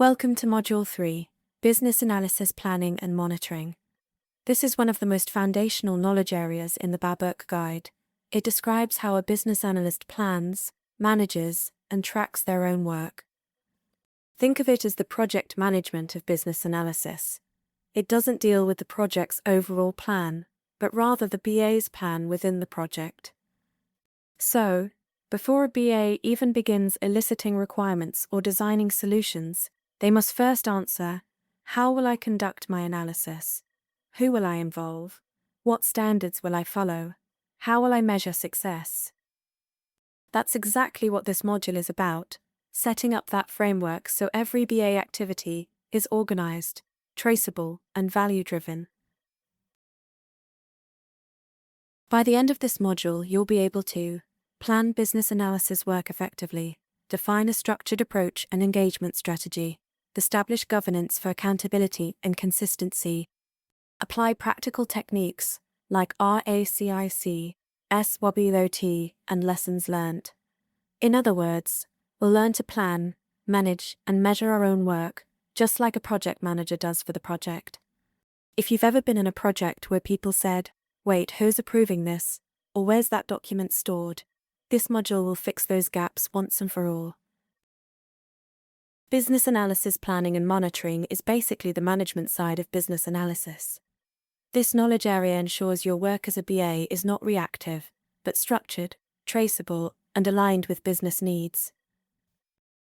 Welcome to Module 3, Business Analysis Planning and Monitoring. This is one of the most foundational knowledge areas in the BABOK Guide. It describes how a business analyst plans, manages, and tracks their own work. Think of it as the project management of business analysis. It doesn't deal with the project's overall plan, but rather the BA's plan within the project. So, before a BA even begins eliciting requirements or designing solutions, they must first answer, how will I conduct my analysis? Who will I involve? What standards will I follow? How will I measure success? That's exactly what this module is about, setting up that framework so every BA activity is organized, traceable, and value-driven. By the end of this module, you'll be able to plan business analysis work effectively, define a structured approach and engagement strategy, establish governance for accountability and consistency, apply practical techniques like RACIC, SWOT, and lessons learned. In other words, we'll learn to plan, manage, and measure our own work, just like a project manager does for the project. If you've ever been in a project where people said, "Wait, who's approving this?" or "Where's that document stored?" this module will fix those gaps once and for all. Business analysis planning and monitoring is basically the management side of business analysis. This knowledge area ensures your work as a BA is not reactive, but structured, traceable, and aligned with business needs.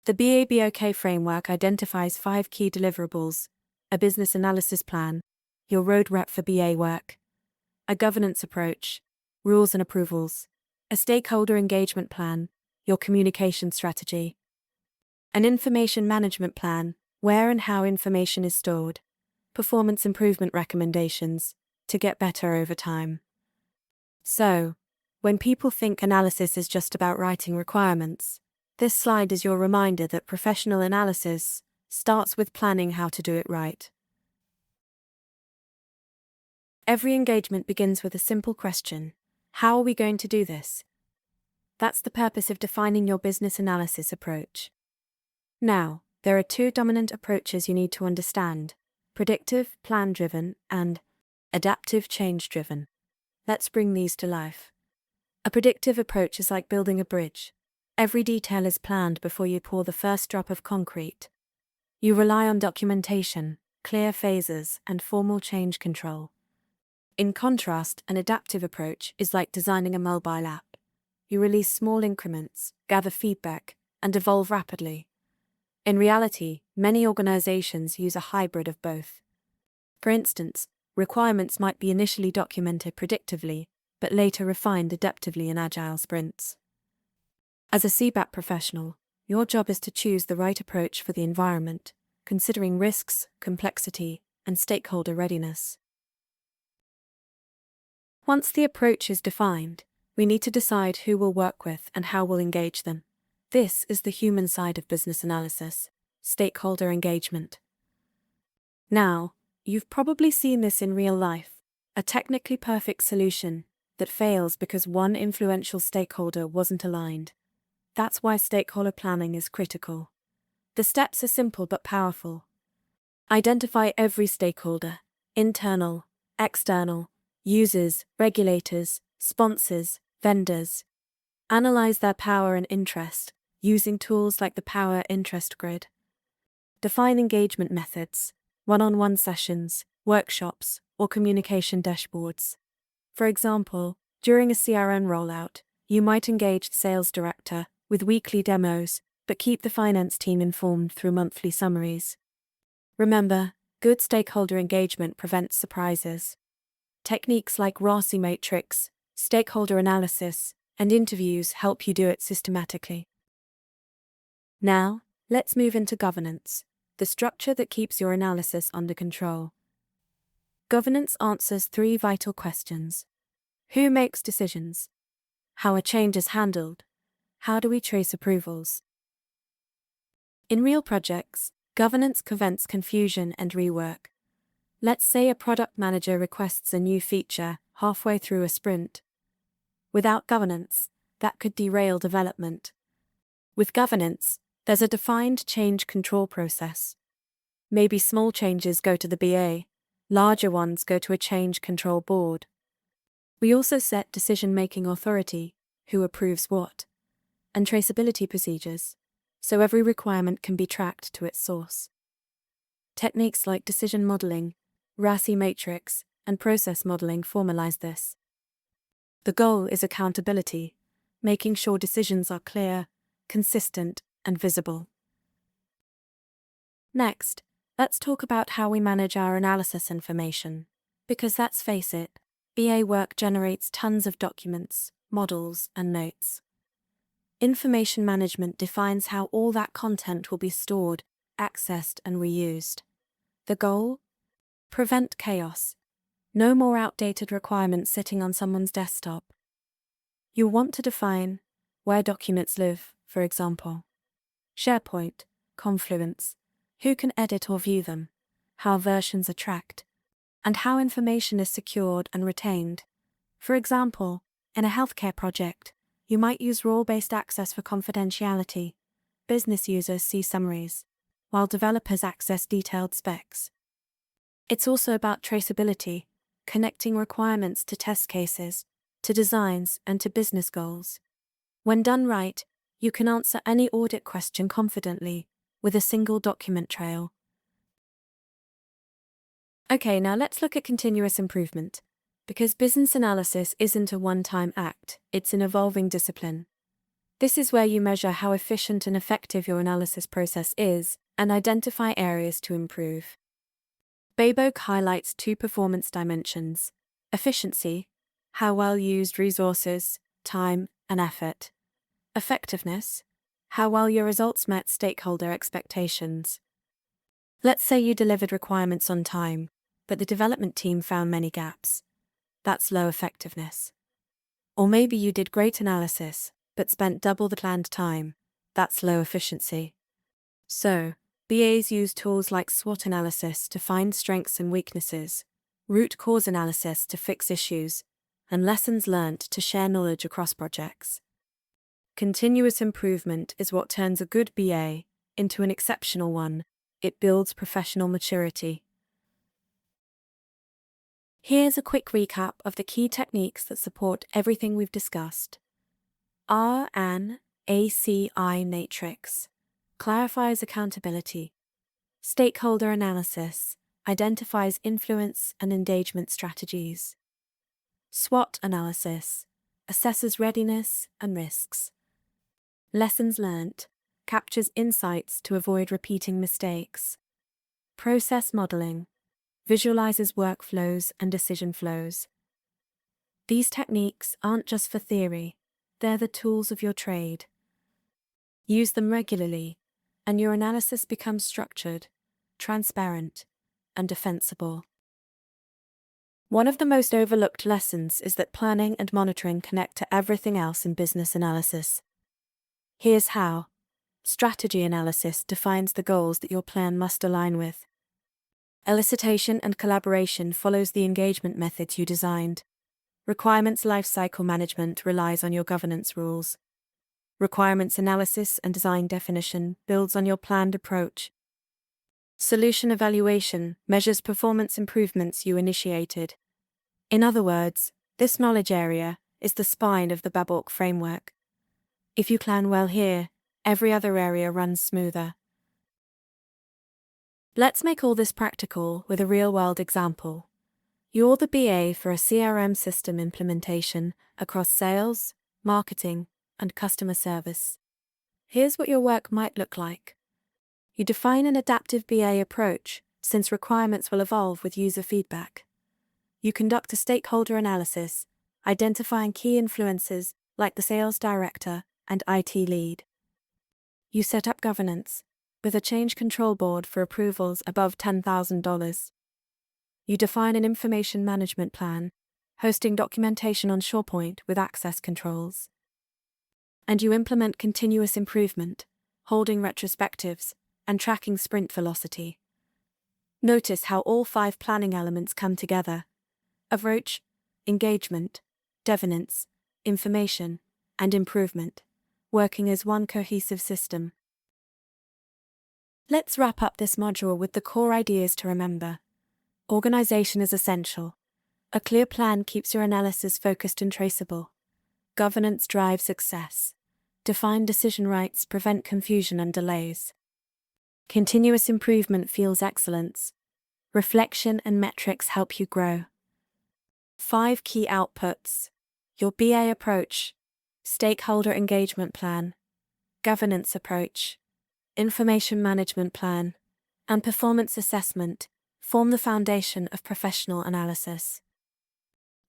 The BABOK framework identifies 5 key deliverables: a business analysis plan, your roadmap for BA work, a governance approach, rules and approvals, a stakeholder engagement plan, your communication strategy, an information management plan, where and how information is stored, performance improvement recommendations, to get better over time. So, when people think analysis is just about writing requirements, this slide is your reminder that professional analysis starts with planning how to do it right. Every engagement begins with a simple question: how are we going to do this? That's the purpose of defining your business analysis approach. Now, there are 2 dominant approaches you need to understand: predictive, plan-driven, and adaptive, change-driven. Let's bring these to life. A predictive approach is like building a bridge. Every detail is planned before you pour the first drop of concrete. You rely on documentation, clear phases, and formal change control. In contrast, an adaptive approach is like designing a mobile app. You release small increments, gather feedback, and evolve rapidly. In reality, many organizations use a hybrid of both. For instance, requirements might be initially documented predictively, but later refined adaptively in Agile sprints. As a CBAP professional, your job is to choose the right approach for the environment, considering risks, complexity, and stakeholder readiness. Once the approach is defined, we need to decide who we'll work with and how we'll engage them. This is the human side of business analysis, stakeholder engagement. Now, you've probably seen this in real life, a technically perfect solution that fails because one influential stakeholder wasn't aligned. That's why stakeholder planning is critical. The steps are simple but powerful. Identify every stakeholder: internal, external, users, regulators, sponsors, vendors. Analyze their power and interest, using tools like the Power Interest Grid. Define engagement methods: one-on-one sessions, workshops, or communication dashboards. For example, during a CRM rollout, you might engage the sales director with weekly demos, but keep the finance team informed through monthly summaries. Remember, good stakeholder engagement prevents surprises. Techniques like RACI matrix, stakeholder analysis, and interviews help you do it systematically. Now, let's move into governance, the structure that keeps your analysis under control. Governance answers 3 vital questions: who makes decisions? How are changes handled? How do we trace approvals? In real projects, governance prevents confusion and rework. Let's say a product manager requests a new feature halfway through a sprint. Without governance, that could derail development. With governance, there's a defined change control process. Maybe small changes go to the BA, larger ones go to a change control board. We also set decision-making authority, who approves what, and traceability procedures, so every requirement can be tracked to its source. Techniques like decision modeling, RACI matrix, and process modeling formalize this. The goal is accountability, making sure decisions are clear, consistent, and visible. Next, let's talk about how we manage our analysis information, because let's face it, BA work generates tons of documents, models, and notes. Information management defines how all that content will be stored, accessed, and reused. The goal? Prevent chaos. No more outdated requirements sitting on someone's desktop. You'll want to define where documents live, for example. SharePoint, Confluence, who can edit or view them, how versions are tracked, and how information is secured and retained. For example, in a healthcare project, you might use role-based access for confidentiality. Business users see summaries, while developers access detailed specs. It's also about traceability, connecting requirements to test cases, to designs, and to business goals. When done right, you can answer any audit question confidently, with a single document trail. Okay, now let's look at continuous improvement. Because business analysis isn't a one-time act, it's an evolving discipline. This is where you measure how efficient and effective your analysis process is and identify areas to improve. BABOK highlights 2 performance dimensions: efficiency, how well used resources, time, and effort; effectiveness, how well your results met stakeholder expectations. Let's say you delivered requirements on time, but the development team found many gaps. That's low effectiveness. Or maybe you did great analysis, but spent double the planned time. That's low efficiency. So, BAs use tools like SWOT analysis to find strengths and weaknesses, root cause analysis to fix issues, and lessons learned to share knowledge across projects. Continuous improvement is what turns a good BA into an exceptional one. It builds professional maturity. Here's a quick recap of the key techniques that support everything we've discussed. RACI matrix clarifies accountability. Stakeholder analysis identifies influence and engagement strategies. SWOT analysis assesses readiness and risks. Lessons learnt captures insights to avoid repeating mistakes. Process modeling visualizes workflows and decision flows. These techniques aren't just for theory, they're the tools of your trade. Use them regularly, and your analysis becomes structured, transparent, and defensible. One of the most overlooked lessons is that planning and monitoring connect to everything else in business analysis. Here's how. Strategy analysis defines the goals that your plan must align with. Elicitation and Collaboration follows the engagement methods you designed. Requirements lifecycle management relies on your governance rules. Requirements analysis and design definition builds on your planned approach. Solution evaluation measures performance improvements you initiated. In other words, this knowledge area is the spine of the BABOK framework. If you plan well here, every other area runs smoother. Let's make all this practical with a real-world example. You're the BA for a CRM system implementation across sales, marketing, and customer service. Here's what your work might look like. You define an adaptive BA approach, since requirements will evolve with user feedback. You conduct a stakeholder analysis, identifying key influencers like the sales director and IT lead. You set up governance, with a change control board for approvals above $10,000. You define an information management plan, hosting documentation on SharePoint with access controls. And you implement continuous improvement, holding retrospectives, and tracking sprint velocity. Notice how all 5 planning elements come together: approach, engagement, governance, information, and improvement, working as one cohesive system. Let's wrap up this module with the core ideas to remember. Organization is essential. A clear plan keeps your analysis focused and traceable. Governance drives success. Defined decision rights prevent confusion and delays. Continuous improvement fuels excellence. Reflection and metrics help you grow. 5 key outputs: your BA approach, stakeholder engagement plan, governance approach, information management plan, and performance assessment form the foundation of professional analysis.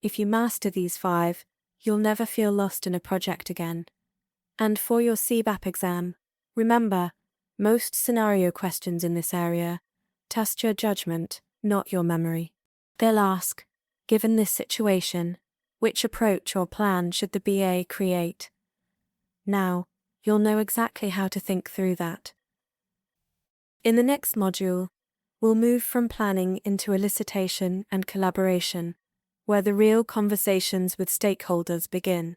If you master these 5, you'll never feel lost in a project again. And for your CBAP exam, remember, most scenario questions in this area test your judgment, not your memory. They'll ask, given this situation, which approach or plan should the BA create? Now, you'll know exactly how to think through that. In the next module, we'll move from planning into elicitation and collaboration, where the real conversations with stakeholders begin.